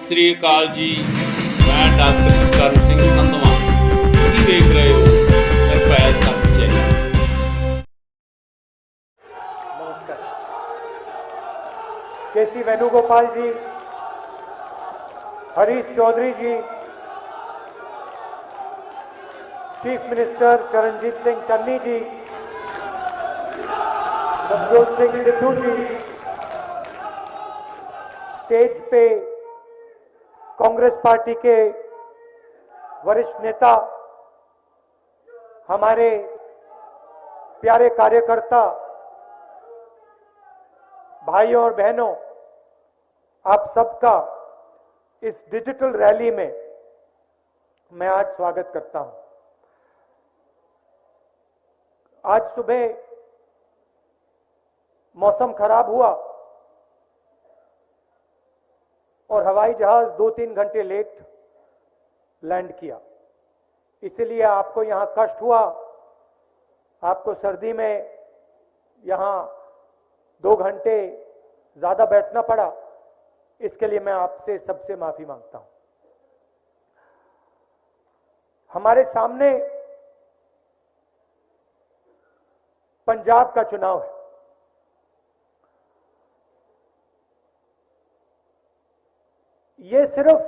ਸ੍ਰੀ ਅਕਾਲ ਜੀ। ਮੈਂ ਡਾਕਟਰ ਜਸਕਰਨ ਸਿੰਘ ਸੰਧਵਾ। ਤੁਸੀਂ ਦੇਖ ਰਹੇ ਹੋ ਨਿਰਭੈ ਸੱਚ ਚੈਨਲ। नमस्कार। केसी वेणुगोपाल जी, हरीश चौधरी जी, चीफ मिनिस्टर चरणजीत सिंह चन्नी जी, नवजोत सिंह सिद्धू जी, स्टेज पे कांग्रेस पार्टी के वरिष्ठ नेता, हमारे प्यारे कार्यकर्ता, भाइयों और बहनों, आप सबका इस डिजिटल रैली में मैं आज स्वागत करता हूं। आज सुबह मौसम खराब हुआ और हवाई जहाज 2-3 घंटे लेट लैंड किया, इसीलिए आपको यहां कष्ट हुआ। आपको सर्दी में यहां 2 घंटे ज्यादा बैठना पड़ा। इसके लिए मैं आपसे सबसे माफी मांगता हूं। हमारे सामने पंजाब का चुनाव है। ये सिर्फ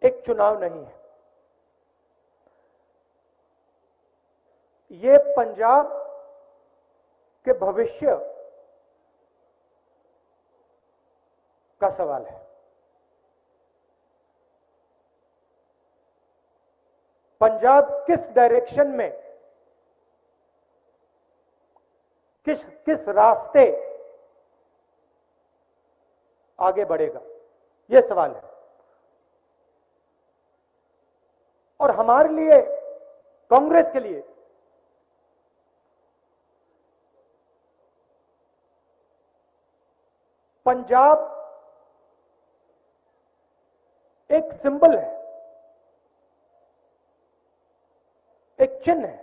एक चुनाव नहीं है, ये पंजाब के भविष्य का सवाल है। पंजाब किस डायरेक्शन में, किस रास्ते आगे बढ़ेगा, यह सवाल है। और हमारे लिए, कांग्रेस के लिए, पंजाब एक सिंबल है, एक चिन्ह है।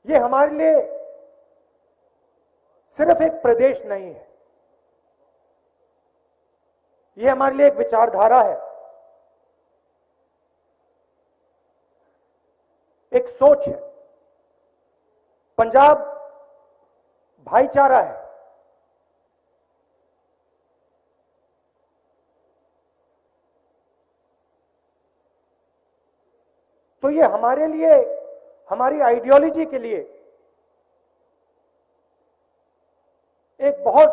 यह हमारे लिए सिर्फ एक प्रदेश नहीं है, यह हमारे लिए एक विचारधारा है, एक सोच है। पंजाब भाईचारा है। तो ये हमारे लिए, हमारी आइडियोलॉजी के लिए एक बहुत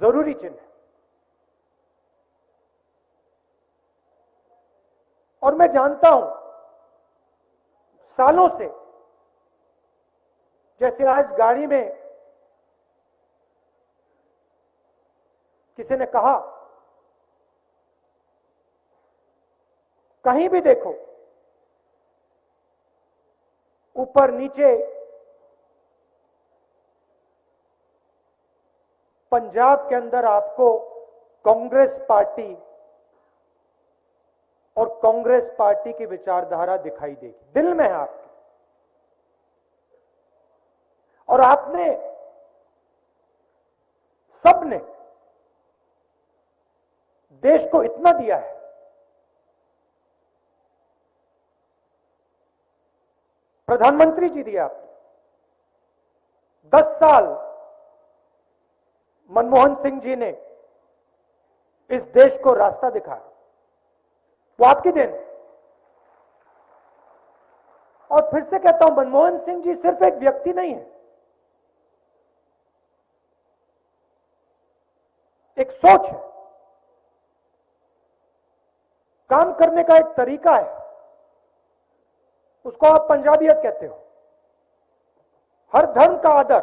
जरूरी चिन्ह है। और मैं जानता हूं सालों से, जैसे आज गाड़ी में किसी ने कहा, कहीं भी देखो, ऊपर नीचे पंजाब के अंदर आपको कांग्रेस पार्टी और कांग्रेस पार्टी की विचारधारा दिखाई देगी, दिल में है आपके। और आपने, सबने देश को इतना दिया है। प्रधानमंत्री जी दिया आपने, 10 साल मनमोहन सिंह जी ने इस देश को रास्ता दिखाया, वो आपकी देन है। और फिर से कहता हूं, मनमोहन सिंह जी सिर्फ एक व्यक्ति नहीं है, एक सोच है, काम करने का एक तरीका है। उसको आप पंजाबियत कहते हो। हर धर्म का आदर,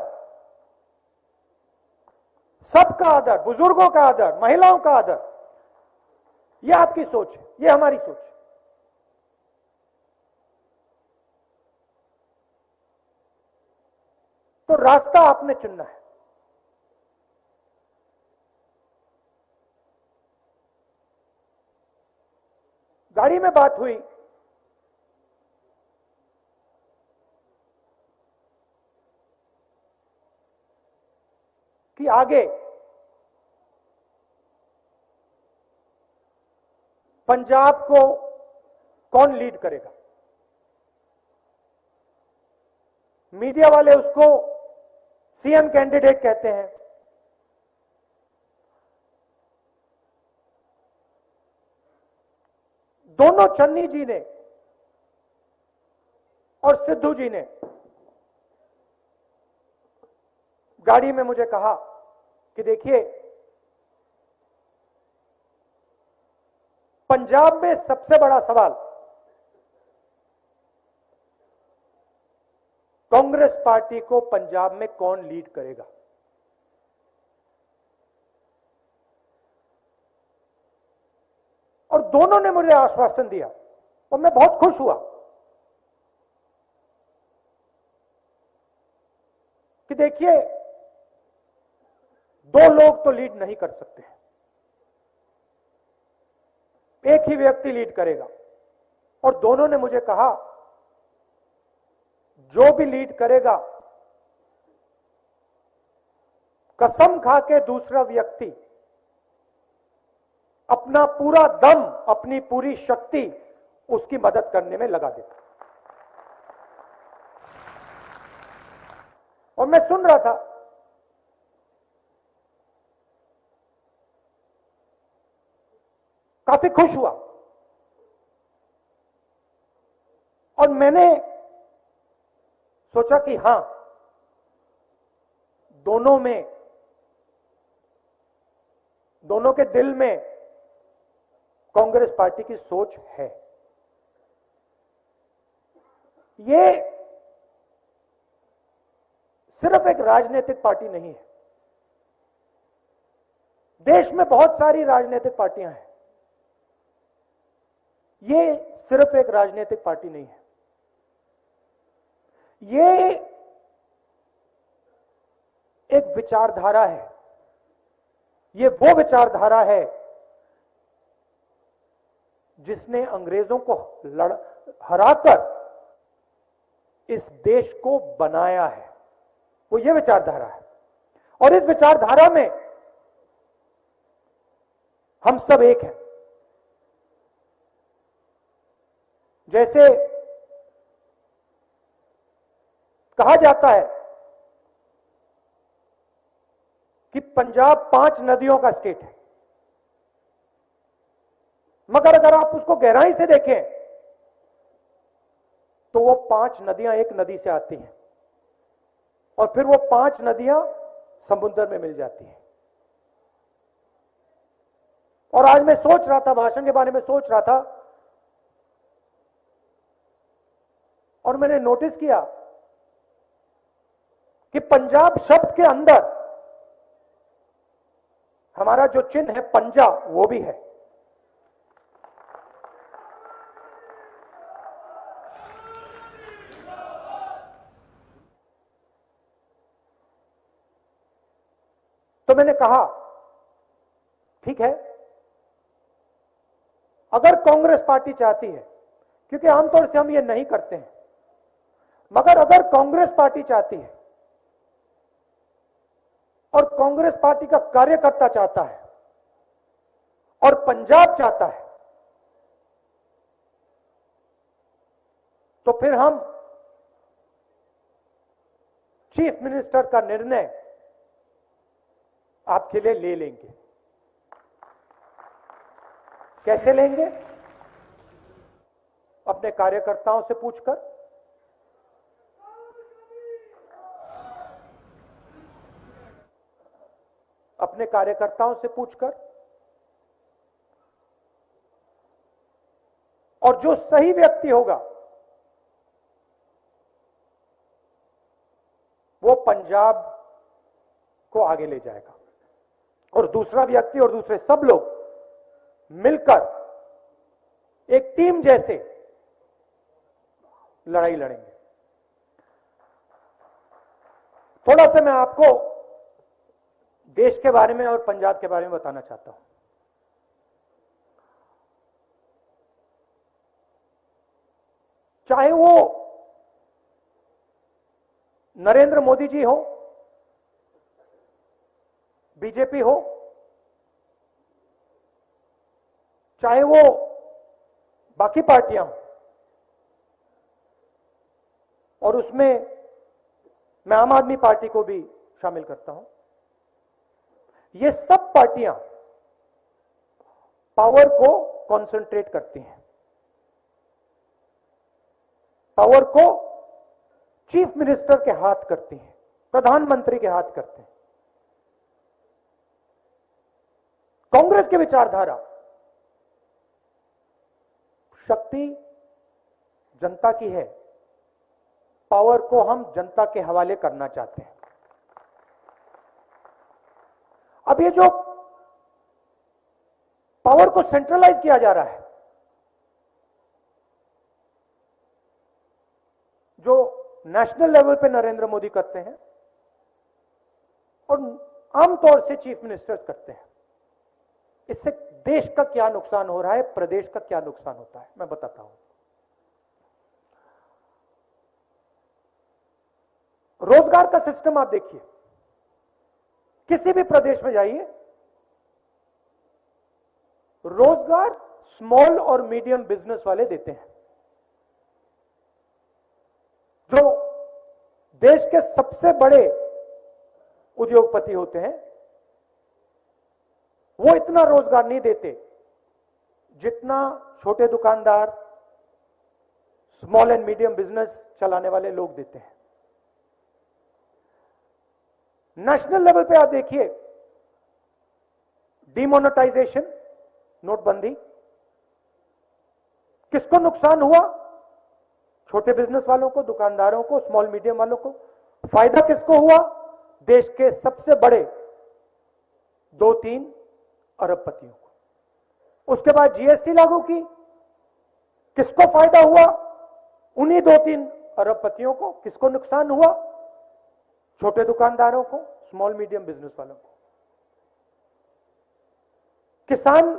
सबका आदर, बुजुर्गों का आदर, महिलाओं का आदर, यह आपकी सोच है, यह हमारी सोच है। तो रास्ता आपने चुनना है। गाड़ी में बात हुई कि आगे पंजाब को कौन लीड करेगा? मीडिया वाले उसको सीएम कैंडिडेट कहते हैं। दोनों चन्नी जी ने और सिद्धू जी ने गाड़ी में मुझे कहा कि देखिए, पंजाब में सबसे बड़ा सवाल कांग्रेस पार्टी को पंजाब में कौन लीड करेगा। और दोनों ने मुझे आश्वासन दिया और मैं बहुत खुश हुआ कि देखिए, दो लोग तो लीड नहीं कर सकते, एक ही व्यक्ति लीड करेगा। और दोनों ने मुझे कहा, जो भी लीड करेगा, कसम खा के दूसरा व्यक्ति अपना पूरा दम, अपनी पूरी शक्ति उसकी मदद करने में लगा देता। और मैं सुन रहा था, काफी खुश हुआ। और मैंने सोचा कि हां, दोनों के दिल में कांग्रेस पार्टी की सोच है। ये सिर्फ एक राजनीतिक पार्टी नहीं है। देश में बहुत सारी राजनीतिक पार्टियां हैं, ये सिर्फ एक राजनीतिक पार्टी नहीं है। ये एक विचारधारा है। ये वो विचारधारा है जिसने अंग्रेजों को हराकर इस देश को बनाया है। वो ये विचारधारा है। और इस विचारधारा में हम सब एक हैं। जैसे कहा जाता है कि पंजाब 5 नदियों का स्टेट है, मगर अगर आप उसको गहराई से देखें तो वो 5 नदियां एक नदी से आती हैं और फिर वो 5 नदियां समुद्र में मिल जाती हैं। और आज मैं सोच रहा था, भाषण के बारे में सोच रहा था, और मैंने नोटिस किया कि पंजाब शब्द के अंदर हमारा जो चिन्ह है पंजा, वो भी है। तो मैंने कहा, ठीक है, अगर कांग्रेस पार्टी चाहती है, क्योंकि आमतौर से हम ये नहीं करते हैं, मगर अगर कांग्रेस पार्टी चाहती है और कांग्रेस पार्टी का कार्यकर्ता चाहता है और पंजाब चाहता है, तो फिर हम चीफ मिनिस्टर का निर्णय आपके लिए ले लेंगे। कैसे लेंगे? अपने कार्यकर्ताओं से पूछकर, अपने कार्यकर्ताओं से पूछकर, और जो सही व्यक्ति होगा वो पंजाब को आगे ले जाएगा और दूसरा व्यक्ति और दूसरे सब लोग मिलकर एक टीम जैसे लड़ाई लड़ेंगे। थोड़ा सा मैं आपको देश के बारे में और पंजाब के बारे में बताना चाहता हूं। चाहे वो नरेंद्र मोदी जी हो, बीजेपी हो, चाहे वो बाकी पार्टियां हों, और उसमें मैं आम आदमी पार्टी को भी शामिल करता हूं, ये सब पार्टियां पावर को कंसंट्रेट करती हैं, पावर को चीफ मिनिस्टर के हाथ करती हैं, प्रधानमंत्री के हाथ करते हैं। कांग्रेस की विचारधारा, शक्ति जनता की है, पावर को हम जनता के हवाले करना चाहते हैं। अब ये जो पावर को सेंट्रलाइज किया जा रहा है, जो नेशनल लेवल पे नरेंद्र मोदी करते हैं और आमतौर से चीफ मिनिस्टर्स करते हैं, इससे देश का क्या नुकसान हो रहा है, प्रदेश का क्या नुकसान होता है, मैं बताता हूं। रोजगार का सिस्टम आप देखिए, किसी भी प्रदेश में जाइए, रोजगार स्मॉल और मीडियम बिजनेस वाले देते हैं। जो देश के सबसे बड़े उद्योगपति होते हैं, वो इतना रोजगार नहीं देते जितना छोटे दुकानदार, स्मॉल एंड मीडियम बिजनेस चलाने वाले लोग देते हैं। नेशनल लेवल पे आप देखिए, डिमोनेटाइजेशन, नोटबंदी, किसको नुकसान हुआ? छोटे बिजनेस वालों को, दुकानदारों को, स्मॉल मीडियम वालों को। फायदा किसको हुआ? देश के सबसे बड़े 2-3 अरबपतियों को। उसके बाद जीएसटी लागू की, किसको फायदा हुआ? उन्हीं 2-3 अरबपतियों को। किसको नुकसान हुआ? छोटे दुकानदारों को, स्मॉल मीडियम बिजनेस वालों को। किसान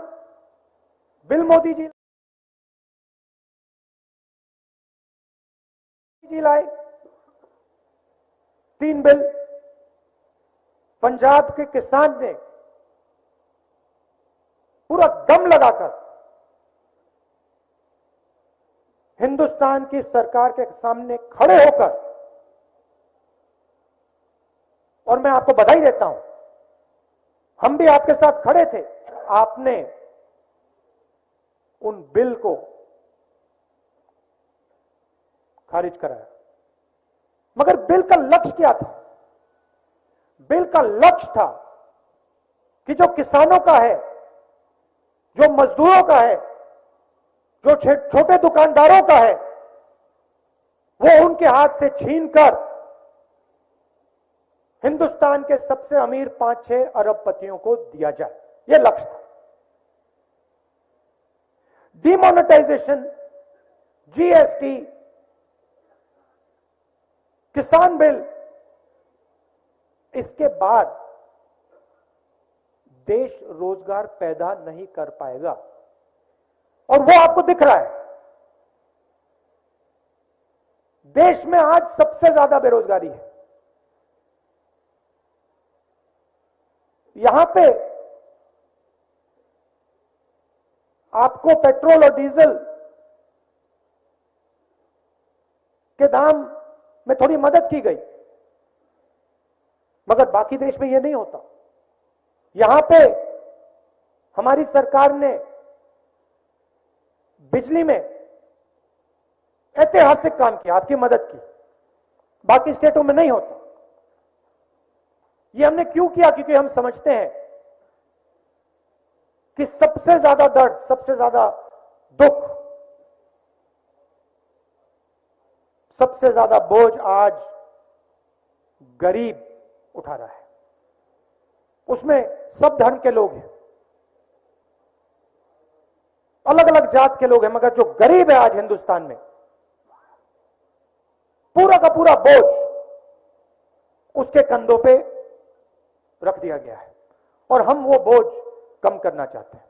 बिल मोदी जी लाए, 3 बिल। पंजाब के किसान ने पूरा दम लगाकर हिंदुस्तान की सरकार के सामने खड़े होकर, और मैं आपको बधाई देता हूं, हम भी आपके साथ खड़े थे, आपने उन बिल को खारिज कराया। मगर बिल का लक्ष्य क्या था? बिल का लक्ष्य था कि जो किसानों का है, जो मजदूरों का है, जो छोटे दुकानदारों का है, वो उनके हाथ से छीनकर हिंदुस्तान के सबसे अमीर 5-6 अरबपतियों को दिया जाए। यह लक्ष्य था। डिमोनेटाइजेशन, जीएसटी, किसान बिल, इसके बाद देश रोजगार पैदा नहीं कर पाएगा, और वो आपको दिख रहा है। देश में आज सबसे ज्यादा बेरोजगारी है। यहां पे आपको पेट्रोल और डीजल के दाम में थोड़ी मदद की गई, मगर बाकी देश में यह नहीं होता। यहां पे हमारी सरकार ने बिजली में ऐतिहासिक काम किया, आपकी मदद की, बाकी स्टेटों में नहीं होता। ये हमने क्यों किया? क्योंकि हम समझते हैं कि सबसे ज्यादा दर्द, सबसे ज्यादा दुख, सबसे ज्यादा बोझ आज गरीब उठा रहा है। उसमें सब धर्म के लोग हैं, अलग अलग जात के लोग हैं, मगर जो गरीब है आज हिंदुस्तान में, पूरा का पूरा बोझ उसके कंधों पे रख दिया गया है, और हम वो बोझ कम करना चाहते हैं।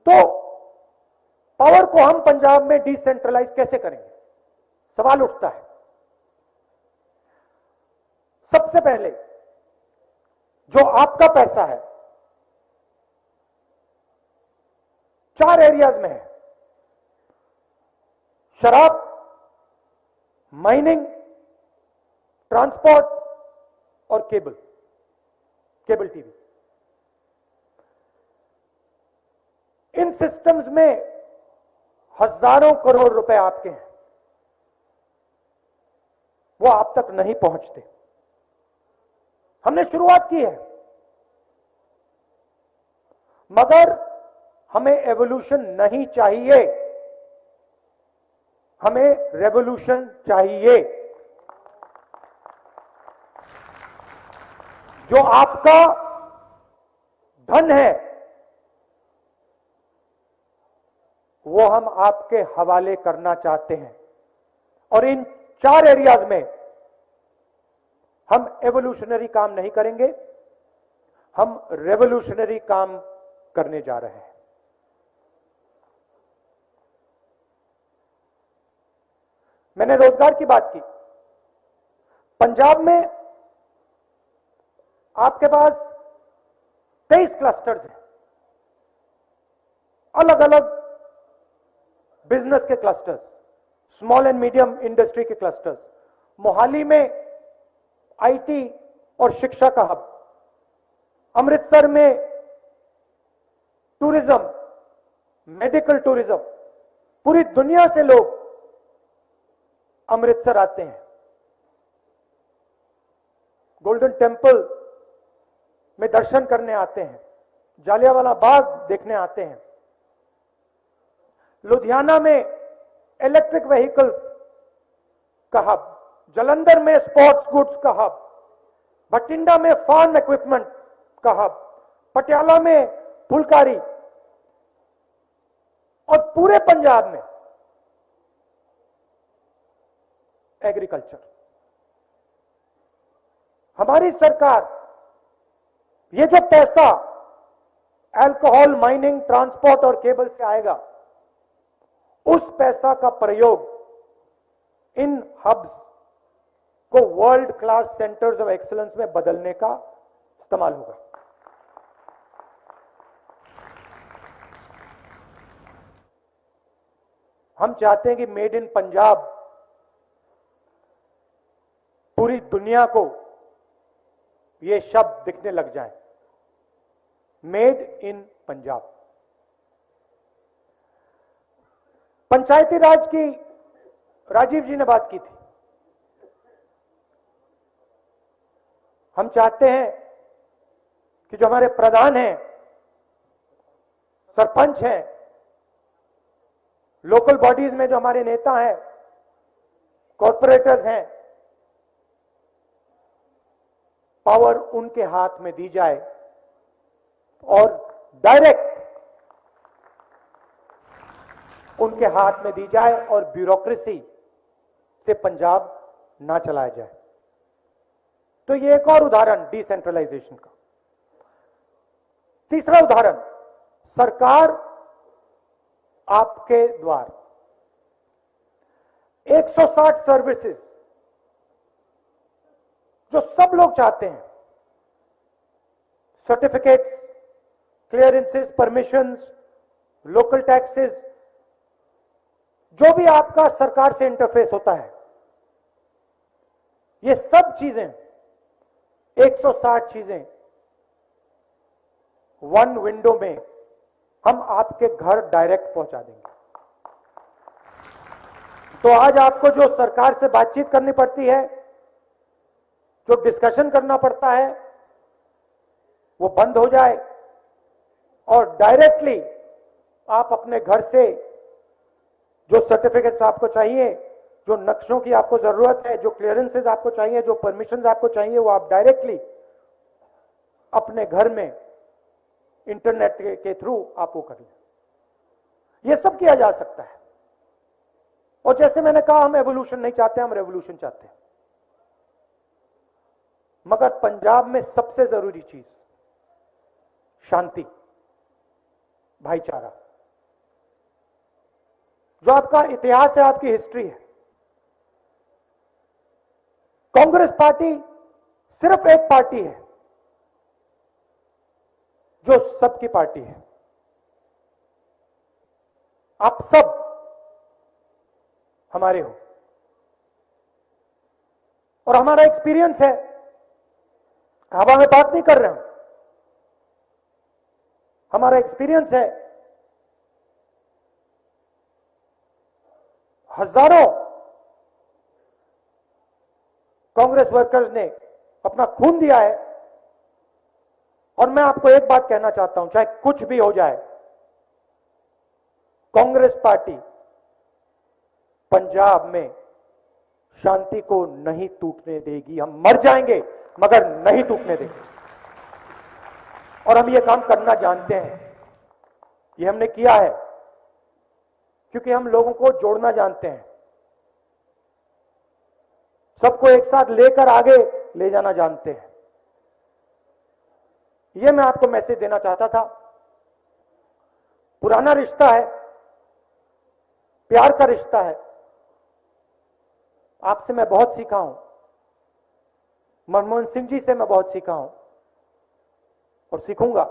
तो पावर को हम पंजाब में डिसेंट्रलाइज कैसे करेंगे? सवाल उठता है। सबसे पहले जो आपका पैसा है, 4 एरियाज में है। शराब, माइनिंग, ट्रांसपोर्ट और केबल टीवी। इन सिस्टम्स में हजारों करोड़ रुपए आपके हैं, वो आप तक नहीं पहुंचते। हमने शुरुआत की है, मगर हमें एवोल्यूशन नहीं चाहिए, हमें रेवोल्यूशन चाहिए। जो आपका धन है वो हम आपके हवाले करना चाहते हैं, और इन 4 एरियाज में हम एवोल्यूशनरी काम नहीं करेंगे, हम रेवोल्यूशनरी काम करने जा रहे हैं। मैंने रोजगार की बात की। पंजाब में आपके पास 23 क्लस्टर्स हैं, अलग अलग बिजनेस के clusters, small and medium industry के क्लस्टर्स। मोहाली में आईटी और शिक्षा का हब, अमृतसर में टूरिज्म, मेडिकल टूरिज्म, पूरी दुनिया से लोग अमृतसर आते हैं, गोल्डन टेम्पल में दर्शन करने आते हैं, जालियांवाला बाग देखने आते हैं। लुधियाना में इलेक्ट्रिक व्हीकल्स का हब, जालंधर में स्पोर्ट्स गुड्स का हब, बठिंडा में फार्म इक्विपमेंट का हब, पटियाला में फुलकारी, और पूरे पंजाब में एग्रीकल्चर। हमारी सरकार ये जो पैसा अल्कोहल, माइनिंग, ट्रांसपोर्ट और केबल से आएगा, उस पैसा का प्रयोग इन हब्स को world class centres of excellence में बदलने का इस्तेमाल होगा। हम चाहते हैं कि मेड इन पंजाब पूरी दुनिया को ये शब्द दिखने लग जाए, मेड इन पंजाब। पंचायती राज की राजीव जी ने बात की थी। हम चाहते हैं कि जो हमारे प्रधान हैं, सरपंच हैं, लोकल बॉडीज में जो हमारे नेता हैं, कॉर्पोरेटर्स हैं, पावर उनके हाथ में दी जाए और डायरेक्ट उनके हाथ में दी जाए और ब्यूरोक्रेसी से पंजाब ना चलाया जाए। तो ये एक और उदाहरण डिसेंट्रलाइजेशन का। तीसरा उदाहरण, सरकार आपके द्वार 160 सर्विसेज जो सब लोग चाहते हैं, certificates, clearances, permissions, local taxes, जो भी आपका सरकार से इंटरफेस होता है, ये सब चीजें 160 चीजें वन विंडो में हम आपके घर डायरेक्ट पहुंचा देंगे। तो आज आपको जो सरकार से बातचीत करनी पड़ती है, जो डिस्कशन करना पड़ता है, वो बंद हो जाए और डायरेक्टली आप अपने घर से जो सर्टिफिकेट्स आपको चाहिए, जो नक्शों की आपको जरूरत है, जो क्लियरेंसेस आपको चाहिए, जो परमिशंस आपको चाहिए, वो आप डायरेक्टली अपने घर में इंटरनेट के थ्रू आप वो कर लें। ये सब किया जा सकता है। और जैसे मैंने कहा, हम एवोल्यूशन नहीं चाहते, हम रेवोल्यूशन चाहते हैं। मगर पंजाब में सबसे जरूरी चीज शांति, भाईचारा। जो आपका इतिहास है, आपकी हिस्ट्री है। कांग्रेस पार्टी सिर्फ एक पार्टी है जो सबकी पार्टी है। आप सब हमारे हो। और हमारा एक्सपीरियंस है, हवा में बात नहीं कर रहे हम, हमारा एक्सपीरियंस है। हजारों कांग्रेस वर्कर्स ने अपना खून दिया है। और मैं आपको एक बात कहना चाहता हूं, चाहे कुछ भी हो जाए, कांग्रेस पार्टी पंजाब में शांति को नहीं टूटने देगी। हम मर जाएंगे मगर नहीं टूटने देंगे। और हम ये काम करना जानते हैं, ये हमने किया है, क्योंकि हम लोगों को जोड़ना जानते हैं, सबको एक साथ लेकर आगे ले जाना जानते हैं। ये मैं आपको मैसेज देना चाहता था। पुराना रिश्ता है, प्यार का रिश्ता है। आपसे मैं बहुत सीखा हूं, मनमोहन सिंह जी से मैं बहुत सीखा हूं और सीखूंगा।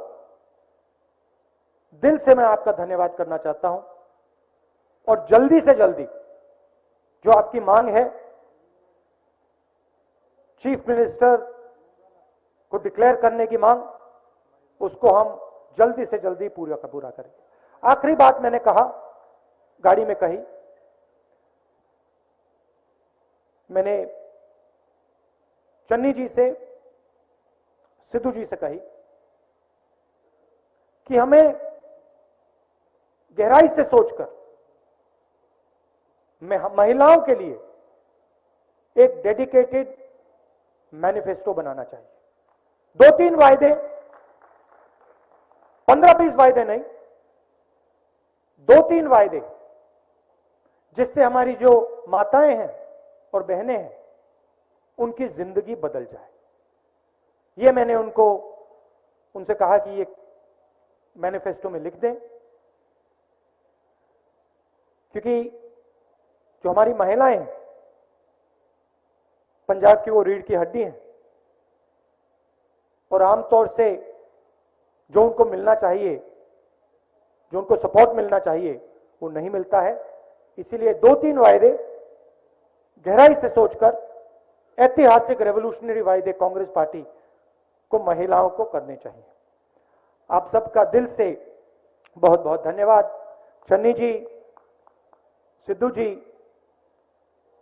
दिल से मैं आपका धन्यवाद करना चाहता हूं। और जल्दी से जल्दी जो आपकी मांग है, चीफ मिनिस्टर को डिक्लेयर करने की मांग, उसको हम जल्दी से जल्दी पूरा करेंगे। आखिरी बात मैंने कहा, गाड़ी में कही, मैंने चन्नी जी से, सिद्धू जी से कही कि हमें गहराई से सोचकर महिलाओं के लिए एक डेडिकेटेड मैनिफेस्टो बनाना चाहिए। 2-3 वायदे, 15-20 वायदे नहीं, 2-3 वायदे, जिससे हमारी जो माताएं हैं और बहनें हैं, उनकी जिंदगी बदल जाए। ये मैंने उनसे कहा कि ये मैनिफेस्टो में लिख दें, क्योंकि जो हमारी महिलाएं हैं, पंजाब की वो रीढ़ की हड्डी हैं, और आमतौर से जो उनको मिलना चाहिए, जो उनको सपोर्ट मिलना चाहिए, वो नहीं मिलता है। इसीलिए 2-3 वायदे गहराई से सोचकर, ऐतिहासिक रेवोल्यूशनरी वायदे कांग्रेस पार्टी को महिलाओं को करने चाहिए। आप सबका दिल से बहुत बहुत धन्यवाद। चन्नी जी, सिद्धू जी,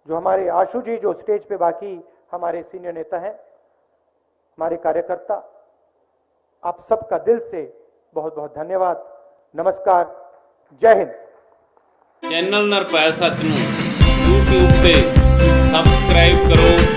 जो हमारे आशु जी, जो स्टेज पे बाकी हमारे सीनियर नेता हैं, हमारे कार्यकर्ता, आप सबका दिल से बहुत बहुत धन्यवाद। नमस्कार, जय हिंद। चैनल निरभै सच नूं YouTube ਤੇ ਸਬਸਕ੍ਰਾਈਬ ਕਰੋ।